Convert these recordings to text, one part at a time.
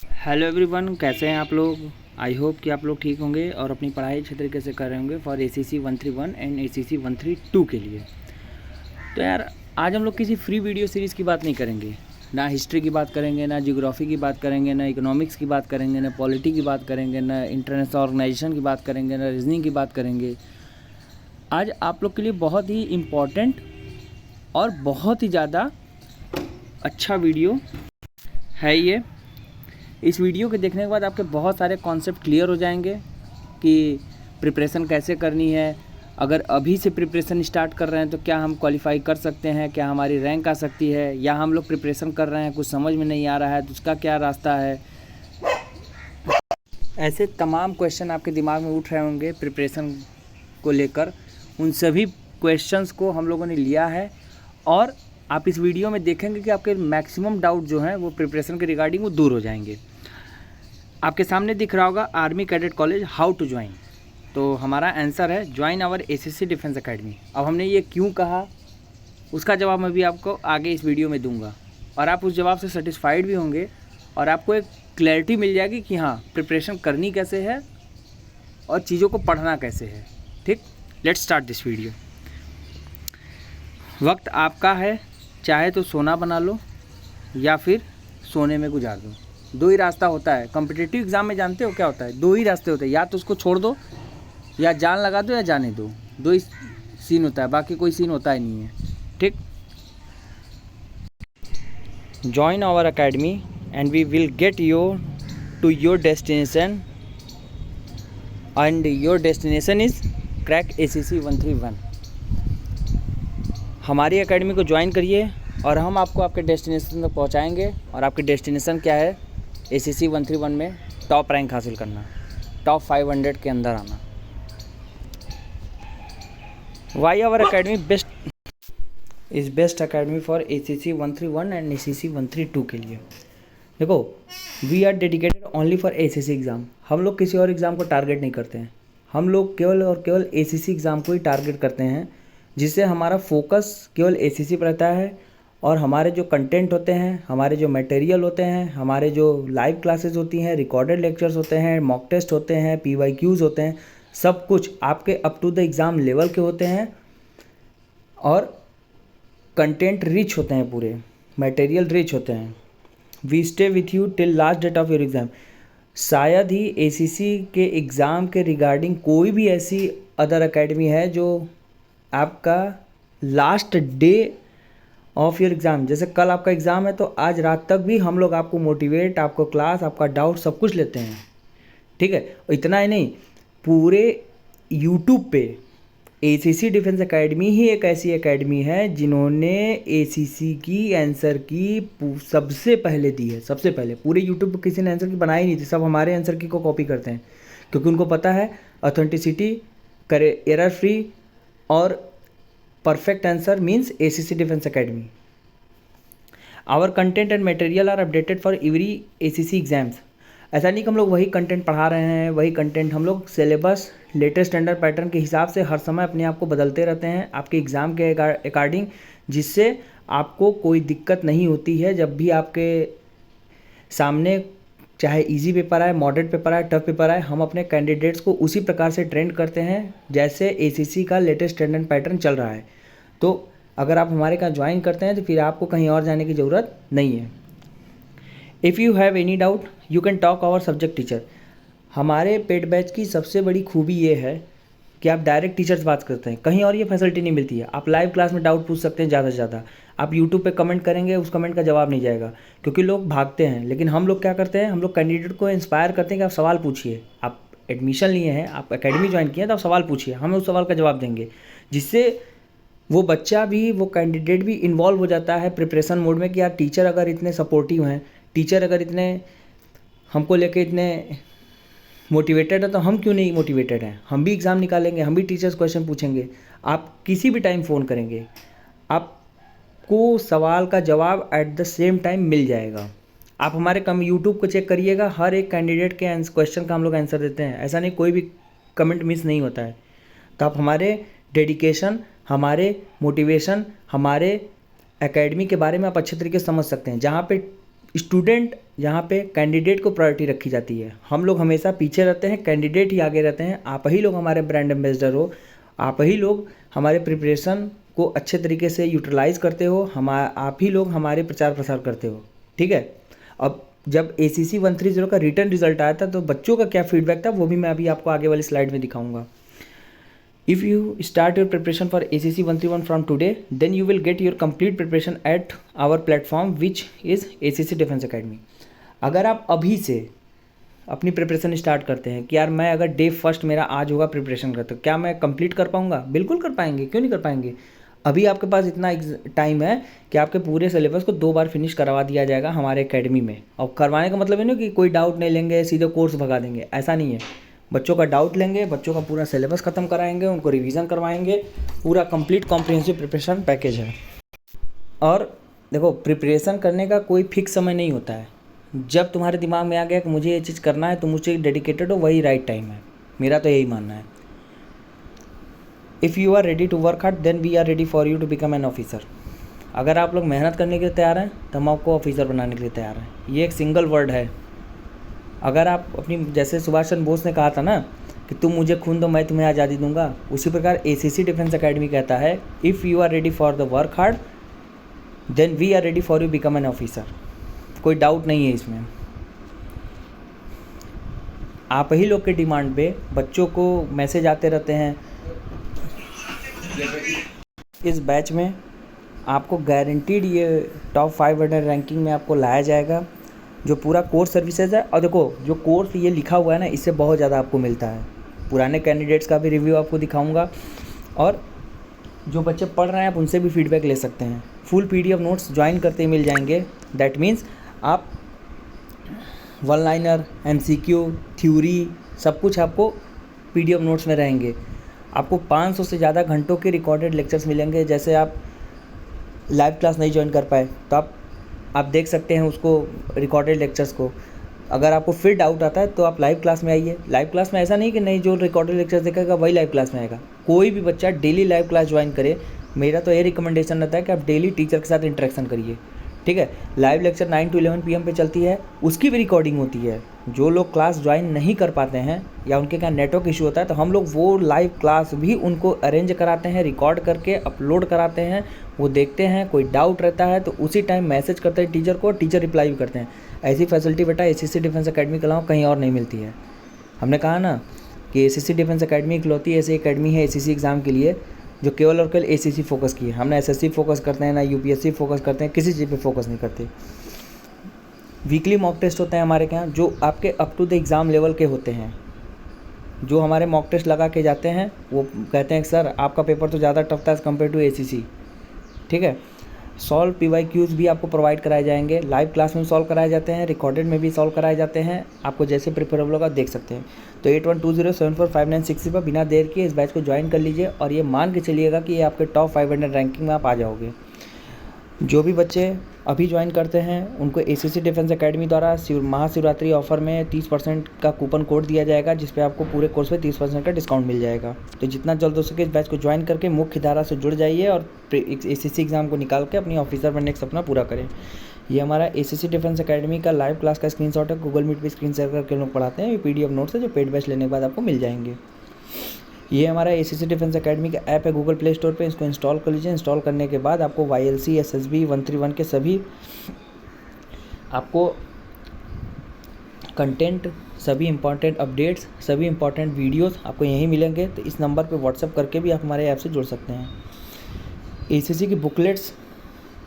Hello everyone, कैसे हैं आप लोग। आई होप कि आप लोग ठीक होंगे और अपनी पढ़ाई अच्छे तरीके से कर रहे होंगे फॉर ACC 131 एंड ACC 132 के लिए। तो यार, आज हम लोग किसी फ्री वीडियो सीरीज़ की बात नहीं करेंगे। ना हिस्ट्री की बात करेंगे, ना जियोग्राफी की बात करेंगे, ना इकोनॉमिक्स की बात करेंगे, ना पॉलिटी की बात करेंगे, ना इंटरनेशनल ऑर्गेनाइजेशन की बात करेंगे, ना रीजनिंग की बात करेंगे। आज आप लोग के लिए बहुत ही इम्पॉर्टेंट और बहुत ही ज़्यादा अच्छा वीडियो है ये। इस वीडियो के देखने के बाद आपके बहुत सारे कॉन्सेप्ट क्लियर हो जाएंगे कि प्रिपरेशन कैसे करनी है। अगर अभी से प्रिपरेशन स्टार्ट कर रहे हैं तो क्या हम क्वालिफाई कर सकते हैं, क्या हमारी रैंक आ सकती है, या हम लोग प्रिपरेशन कर रहे हैं कुछ समझ में नहीं आ रहा है तो उसका क्या रास्ता है। ऐसे तमाम क्वेश्चन आपके दिमाग में उठ रहे होंगे प्रिपरेशन को लेकर। उन सभी क्वेश्चंस को हम लोगों ने लिया है और आप इस वीडियो में देखेंगे कि आपके मैक्सिमम डाउट जो हैं वो प्रिपरेशन के रिगार्डिंग वो दूर हो जाएंगे। आपके सामने दिख रहा होगा army cadet college how to join. तो हमारा आंसर है join our ACC defence academy. अब हमने ये क्यों कहा उसका जवाब मैं भी आपको आगे इस वीडियो में दूंगा और आप उस जवाब से सेटिस्फाइड भी होंगे और आपको एक क्लैरिटी मिल जाएगी कि हाँ, प्रिपरेशन करनी कैसे है और चीज़ों को पढ़ना कैसे है। ठीक, लेट्स स्टार्ट दिस वीडियो। वक्त आपका है, चाहे तो सोना बना लो या फिर सोने में गुजार दो। दो ही रास्ता होता है कॉम्पिटिटिव एग्ज़ाम में। जानते हो क्या होता है? दो ही रास्ते होते हैं, या तो उसको छोड़ दो या जान लगा दो या जाने दो। दो ही सीन होता है, बाकी कोई सीन होता ही नहीं है। ठीक, join our academy and we will get your to your destination and your destination is crack ACC 131। हमारी एकेडमी को ज्वाइन करिए और हम आपको आपके डेस्टिनेशन तक पहुंचाएंगे। और आपकी डेस्टिनेशन क्या है? ACC 131 में टॉप रैंक हासिल करना, टॉप 500 के अंदर आना। Why our academy best academy for ACC 131 and ACC 132 के लिए। देखो, we are dedicated only for ACC exam. हम लोग किसी और एग्ज़ाम को टारगेट नहीं करते हैं। हम लोग केवल और केवल ACC एग्ज़ाम को ही टारगेट करते हैं, जिससे हमारा फोकस केवल ACC पर रहता है। और हमारे जो कंटेंट होते हैं, हमारे जो मटेरियल होते हैं, हमारे जो लाइव क्लासेस होती हैं, रिकॉर्डेड लेक्चर्स होते हैं, मॉक टेस्ट होते हैं, PYQs होते हैं, सब कुछ आपके up to the exam level के होते हैं और कंटेंट रिच होते हैं, पूरे मटेरियल रिच होते हैं। We stay with you till last date of your exam. शायद ही ACC के एग्ज़ाम के रिगार्डिंग कोई भी ऐसी अदर अकेडमी है जो आपका last day of your exam, जैसे कल आपका एग्ज़ाम है तो आज रात तक भी हम लोग आपको मोटिवेट, आपको क्लास, आपका डाउट सब कुछ लेते हैं। ठीक है, और इतना ही नहीं, पूरे यूट्यूब पे ACC डिफेंस एकेडमी ही एक ऐसी एकेडमी है जिन्होंने ACC की आंसर की सबसे पहले दी है। सबसे पहले पूरे यूट्यूब पे किसी ने आंसर की बनाई नहीं थी, सब हमारे आंसर की को कॉपी करते हैं, क्योंकि उनको पता है ऑथेंटिसिटी, करे एरर फ्री और perfect answer means ACC defence academy. Our content and material are updated for every ACC exams. ऐसा नहीं कि हम लोग वही कंटेंट पढ़ा रहे हैं, वही कंटेंट हम लोग सिलेबस लेटेस्ट स्टैंडर्ड पैटर्न के हिसाब से हर समय अपने आप को बदलते रहते हैं आपके एग्ज़ाम के अकॉर्डिंग, जिससे आपको कोई दिक्कत नहीं होती है। जब भी आपके सामने चाहे इजी पेपर आए, मॉडरेट पेपर आए, टफ पेपर आए, हम अपने कैंडिडेट्स को उसी प्रकार से ट्रेंड करते हैं जैसे ACC का लेटेस्ट स्टैंडर्ड पैटर्न चल रहा है। तो अगर आप हमारे यहाँ ज्वाइन करते हैं तो फिर आपको कहीं और जाने की ज़रूरत नहीं है। If you have any doubt you can talk our subject teacher. हमारे पेड बैच की सबसे बड़ी खूबी ये है कि आप डायरेक्ट टीचर से बात करते हैं, कहीं और ये फैसिलिटी नहीं मिलती है। आप लाइव क्लास में डाउट पूछ सकते हैं ज़्यादा से ज़्यादा। आप यूट्यूब पे कमेंट करेंगे, उस कमेंट का जवाब नहीं जाएगा क्योंकि लोग भागते हैं, लेकिन हम लोग क्या करते हैं, हम लोग कैंडिडेट को इंस्पायर करते हैं कि आप सवाल पूछिए। आप एडमिशन लिए हैं, आप एकेडमी ज्वाइन किए हैं, तो आप सवाल पूछिए, हम उस सवाल का जवाब देंगे, जिससे वो बच्चा भी, वो कैंडिडेट भी इन्वॉल्व हो जाता है प्रिपरेशन मोड में कि यार टीचर अगर इतने सपोर्टिव हैं, टीचर अगर इतने हमको लेके इतने मोटिवेटेड है तो हम क्यों नहीं मोटिवेटेड हैं। हम भी एग्ज़ाम निकालेंगे, हम भी टीचर्स क्वेश्चन पूछेंगे। आप किसी भी टाइम फ़ोन करेंगे, आपको सवाल का जवाब एट द सेम टाइम मिल जाएगा। आप हमारे यूट्यूब को चेक करिएगा, हर एक कैंडिडेट के क्वेश्चन का हम लोग आंसर देते हैं, ऐसा नहीं कोई भी कमेंट मिस नहीं होता है। तो आप हमारे डेडिकेशन, हमारे मोटिवेशन, हमारे एकेडमी के बारे में आप अच्छे तरीके से समझ सकते हैं। जहाँ पे स्टूडेंट यहाँ पे कैंडिडेट को प्रायोरिटी रखी जाती है। हम लोग हमेशा पीछे रहते हैं, कैंडिडेट ही आगे रहते हैं। आप ही लोग हमारे ब्रांड एम्बेसडर हो, आप ही लोग हमारे प्रिपरेशन को अच्छे तरीके से यूटिलाइज़ करते हो, आप ही लोग हमारे प्रचार प्रसार करते हो, ठीक है। अब जब ACC 130 का रिटर्न रिजल्ट आया था तो बच्चों का क्या फीडबैक था वो भी मैं अभी आपको आगे वाली स्लाइड में दिखाऊंगा। If you start your preparation for ACC 131 from today, then you will get your complete preparation at our platform which is ACC Defense Academy। अगर आप अभी से अपनी प्रिपरेशन स्टार्ट करते हैं कि यार मैं अगर डे फर्स्ट मेरा आज होगा प्रिपरेशन का, तो क्या मैं कंप्लीट कर पाऊंगा? बिल्कुल कर पाएंगे, क्यों नहीं कर पाएंगे। अभी आपके पास इतना टाइम है कि आपके पूरे सिलेबस को 2 बार फिनिश करवा दिया जाएगा हमारे एकेडमी में। और करवाने का मतलब है ना कि कोई डाउट नहीं लेंगे, सीधे कोर्स भगा देंगे, ऐसा नहीं है। बच्चों का डाउट लेंगे, बच्चों का पूरा सिलेबस ख़त्म कराएंगे, उनको रिवीजन करवाएंगे, पूरा कंप्लीट कॉम्प्रिहेंसिव प्रिपरेशन पैकेज है। और देखो, प्रिपरेशन करने का कोई फिक्स समय नहीं होता है। जब तुम्हारे दिमाग में आ गया कि मुझे ये चीज़ करना है, तुम मुझे डेडिकेटेड हो, वही राइट टाइम है। मेरा तो यही मानना है। If you are ready to work hard then we are ready for you to become an officer. अगर आप लोग मेहनत करने के लिए तैयार हैं तो हम आपको ऑफिसर बनाने के लिए तैयार हैं। ये एक सिंगल वर्ड है। अगर आप अपनी, जैसे सुभाष चंद्र बोस ने कहा था ना कि तुम मुझे खून दो मैं तुम्हें आज़ादी दूंगा, उसी प्रकार ACC डिफेंस अकेडमी कहता है if you are ready for the work hard then we are ready for you become an officer. कोई डाउट नहीं है इसमें। आप ही लोग के डिमांड पे बच्चों को मैसेज आते रहते हैं। इस बैच में आपको गारंटीड ये टॉप 500 रैंकिंग में आपको लाया जाएगा, जो पूरा कोर्स सर्विसेज है। और देखो, जो कोर्स ये लिखा हुआ है ना, इससे बहुत ज़्यादा आपको मिलता है। पुराने कैंडिडेट्स का भी रिव्यू आपको दिखाऊंगा, और जो बच्चे पढ़ रहे हैं आप उनसे भी फीडबैक ले सकते हैं। फुल PDF नोट्स ज्वाइन करते ही मिल जाएंगे। दैट मीन्स आप वन लाइनर, MCQ, थ्योरी सब कुछ आपको PDF नोट्स में रहेंगे। आपको 500 से ज़्यादा घंटों के रिकॉर्डेड लेक्चर्स मिलेंगे। जैसे आप लाइव क्लास नहीं ज्वाइन कर पाए तो आप देख सकते हैं उसको, रिकॉर्डेड लेक्चर्स को। अगर आपको फिर डाउट आता है तो आप लाइव क्लास में आइए। लाइव क्लास में ऐसा नहीं कि नहीं जो रिकॉर्डेड लेक्चर्स देखेगा वही लाइव क्लास में आएगा। कोई भी बच्चा डेली लाइव क्लास ज्वाइन करे। मेरा तो ये रिकमेंडेशन रहता है कि आप डेली टीचर के साथ इंटरेक्शन करिए, ठीक है। लाइव लेक्चर 9 to 11 PM पे चलती है, उसकी भी रिकॉर्डिंग होती है। जो लोग क्लास ज्वाइन नहीं कर पाते हैं या उनके क्या नेटवर्क इशू होता है, तो हम लोग वो लाइव क्लास भी उनको अरेंज कराते हैं, रिकॉर्ड करके अपलोड कराते हैं। वो देखते हैं, कोई डाउट रहता है तो उसी टाइम मैसेज करते हैं टीचर को, टीचर रिप्लाई भी करते हैं। ऐसी फैसिलिटी बेटा ACC डिफेंस अकेडमी के अलावा कहीं और नहीं मिलती है। हमने कहा ना कि ACC डिफेंस अकेडमी इकलौती ऐसी अकेडमी है ACC एग्ज़ाम के लिए जो केवल और केवल ACC फोकस की है। हमने SSC फोकस करते हैं ना, UPSC फोकस करते हैं, किसी चीज़ पे फोकस नहीं करते। वीकली मॉक टेस्ट होते हैं हमारे यहाँ, जो आपके up to the exam level के होते हैं। जो हमारे मॉक टेस्ट लगा के जाते हैं वो कहते हैं सर आपका पेपर तो ज़्यादा टफ था एज़ कम्पेयर टू ACC, ठीक है। सॉल्व PYQs भी आपको प्रोवाइड कराए जाएंगे। लाइव क्लास में सॉल्व कराए जाते हैं, रिकॉर्डेड में भी सॉल्व कराए जाते हैं। आपको जैसे प्रिफरेबल होगा देख सकते हैं। तो 8120745960 पर बिना देर के इस बैच को ज्वाइन कर लीजिए, और ये मान के चलिएगा कि ये आपके टॉप 500 रैंकिंग में आप आ जाओगे। जो भी बच्चे अभी ज्वाइन करते हैं उनको ACC डिफेंस अकेडमी द्वारा महाशिवरात्रि ऑफर में 30% का कूपन कोड दिया जाएगा, जिस पे आपको पूरे कोर्स पे 30% का डिस्काउंट मिल जाएगा। तो जितना जल्द हो सके इस बैच को ज्वाइन करके मुख्य धारा से जुड़ जाइए और ACC एग्ज़ाम को निकाल के अपनी ऑफिसर बनने का सपना पूरा करें। ये हमारा ACC डिफेंस अकेडमी का लाइव क्लास का स्क्रीनशॉट है। गूगल मीट पे स्क्रीन शेयर करके लोग पढ़ाते हैं। ये PDF नोट्स है जो पेड बैच लेने के बाद आपको मिल जाएंगे। ये हमारा ACC डिफेंस अकेडमी का ऐप है गूगल प्ले स्टोर पे, इसको इंस्टॉल कर लीजिए। इंस्टॉल करने के बाद आपको YLC SSB 131 के सभी आपको कंटेंट, सभी इंपॉर्टेंट अपडेट्स, सभी इंपॉर्टेंट वीडियोस आपको यहीं मिलेंगे। तो इस नंबर पे व्हाट्सअप करके भी आप हमारे ऐप से जुड़ सकते हैं। ACC की बुकलेट्स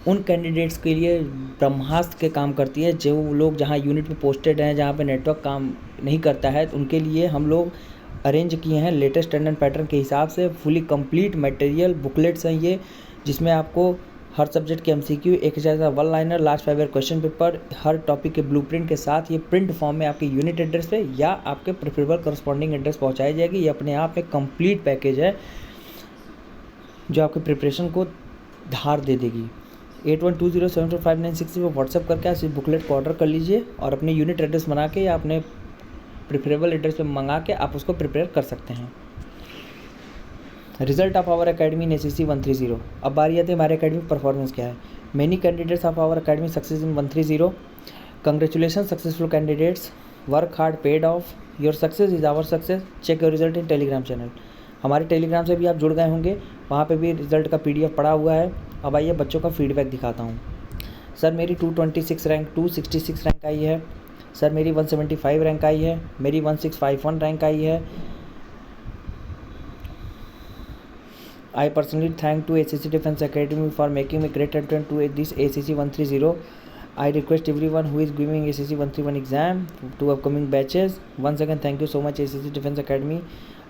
उन कैंडिडेट्स के लिए ब्रह्मास्त्र के काम करती है जो लोग जहाँ यूनिट पे पोस्टेड हैं, जहाँ पे नेटवर्क काम नहीं करता है, तो उनके लिए हम लोग अरेंज किए हैं लेटेस्ट स्टैंडर्ड पैटर्न के हिसाब से फुली कंप्लीट मटेरियल बुकलेट्स हैं ये, जिसमें आपको हर सब्जेक्ट के MCQ, एक जैसा one liner, last 5 year question paper, हर टॉपिक के ब्लूप्रिंट के साथ ये प्रिंट फॉर्म में आपके यूनिट एड्रेस पे या आपके प्रेफरेबल करस्पॉन्डिंग एड्रेस पहुंचाई जाएगी। ये अपने आप में कंप्लीट पैकेज है जो आपके प्रिपरेशन को धार दे देगी। 8120745960 पर व्हाट्सअप करके आप इस बुकलेट को ऑर्डर कर लीजिए और अपने यूनिट एड्रेस बना के या अपने प्रेफरेबल एड्रेस पे मंगा के आप उसको प्रिपेयर कर सकते हैं। Result of our academy in ACC 130। अब बारी आती है हमारे अकेडमी परफॉर्मेंस क्या है। Many candidates of our academy success in 130 congratulation successful candidates, work hard paid off, your success is our success, check your result in Telegram channel. हमारे Telegram से भी आप जुड़ गए होंगे, वहाँ पे भी रिज़ल्ट का PDF पड़ा हुआ है। अब आइए बच्चों का फीडबैक दिखाता हूँ। सर मेरी 226 रैंक आई है। सर मेरी 175 रैंक आई है। मेरी 1651 रैंक आई है। I personally thank to ACC Defence Academy for making me great attempt to this ACC 130. I request everyone who is giving ACC 131 exam to upcoming batches. Once again thank you so much ACC Defence Academy.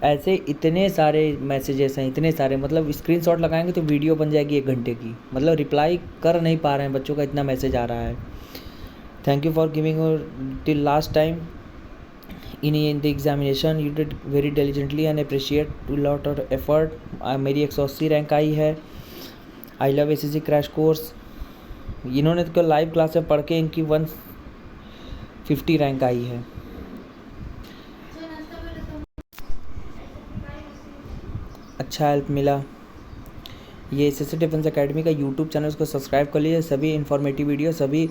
ऐसे इतने सारे messages हैं, इतने सारे, मतलब screenshot लगाएंगे तो video बन जाएगी 1 घंटे की। मतलब रिप्लाई कर नहीं पा रहे हैं बच्चों का, इतना मैसेज आ रहा है। Thank you for giving till last time in the examination you did very diligently and appreciate to lot of effort। मेरी 180 रैंक आई है। I love ACC crash course. इन्होंने तो लाइव क्लास में पढ़ के इनकी 150 रैंक आई है। अच्छा हेल्प मिला। ये ACC डिफेंस एकेडमी का यूट्यूब चैनल, उसको सब्सक्राइब कर लीजिए। सभी इन्फॉर्मेटिव वीडियो, सभी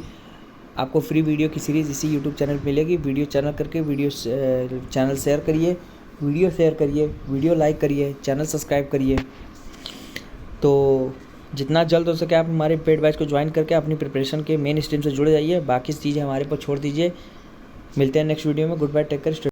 आपको फ्री वीडियो की सीरीज़ इसी यूट्यूब चैनल पर मिलेगी। वीडियो चैनल करके वीडियो चैनल शेयर करिए, वीडियो शेयर करिए, वीडियो लाइक करिए, चैनल सब्सक्राइब करिए। तो जितना जल्द हो सके आप हमारे पेड बैच को ज्वाइन करके अपनी प्रिपरेशन के मेन स्ट्रीम से जुड़ जाइए। बाकी चीज़ें हमारे पर छोड़ दीजिए। मिलते हैं नेक्स्ट वीडियो में। Good bye, take care.